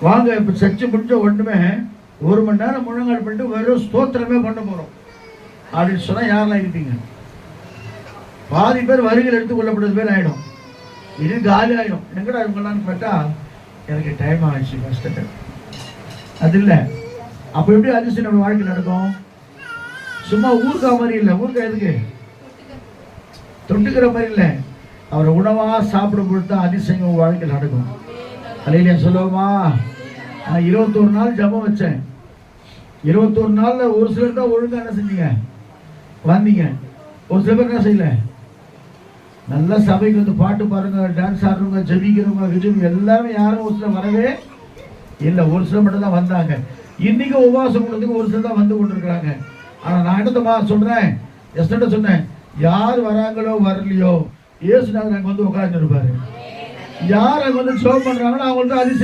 வாங்க இப்போ சர்ச்சை முடிஞ்ச ஒன்றுமே 1 மணி நேரம் முழங்கால் பண்ணிட்டு வெறும் ஸ்தோத்திரமே பண்ண போகிறோம் அப்படின்னு சொன்னால் யாரெல்லாம் இருப்பீங்க? பாதி பேர் வருகையில் எடுத்துக் கொள்ளப்படுறது பேர் ஆகிடும். இது காலி ஆகிடும். எங்கடா இவங்களான்னு பார்த்தா எனக்கு டைம் ஆகிடுச்சு ஃபஸ்ட்டு. அது இல்லை. அப்போ எப்படி அதிசயம் நம்ம வாழ்க்கை நடக்கும்? சும்மா ஊருக்கா மாதிரி இல்லை. ஊருக்கா எதுக்கு? தொட்டுக்கிற மாதிரி இல்லை. அவரை உணவாக சாப்பிடும் பொழுது தான் அதிசயம் வாழ்க்கை நடக்கும். அலையிலே சொல்லுவோமா? நான் 21 நாள் ஜபம் வச்சேன். 21 நாளில் ஒரு சிலர் தான் ஒழுங்காக என்ன செஞ்சீங்க? வந்தீங்க. ஒரு சில பேர் என்ன செய்யல? நல்லா சபைக்கு வந்து பாட்டு பாருங்க, டான்ஸ் ஆடுறவங்க, ஜபிக்கிறவங்க, எல்லாமே யாரும் ஒரு சிலர் வரவே இல்லை. ஒரு சிலர் மட்டும் தான் வந்தாங்க. இன்னைக்கு உபவாசம் கொடுத்ததுக்கு ஒரு சிலர் தான் வந்து கொண்டிருக்கிறாங்க. ஆனால் நான் என்னத்தமா சொல்றேன், எஸ்ட சொன்னேன், யார் வராங்களோ வரலையோ இயேசுநாதர் அங்கே வந்து உட்கார்ந்து இருப்பாரு. யார் அங்கே வந்து ஷோ பண்றாங்களோ அவங்களுக்கு அதிசயம்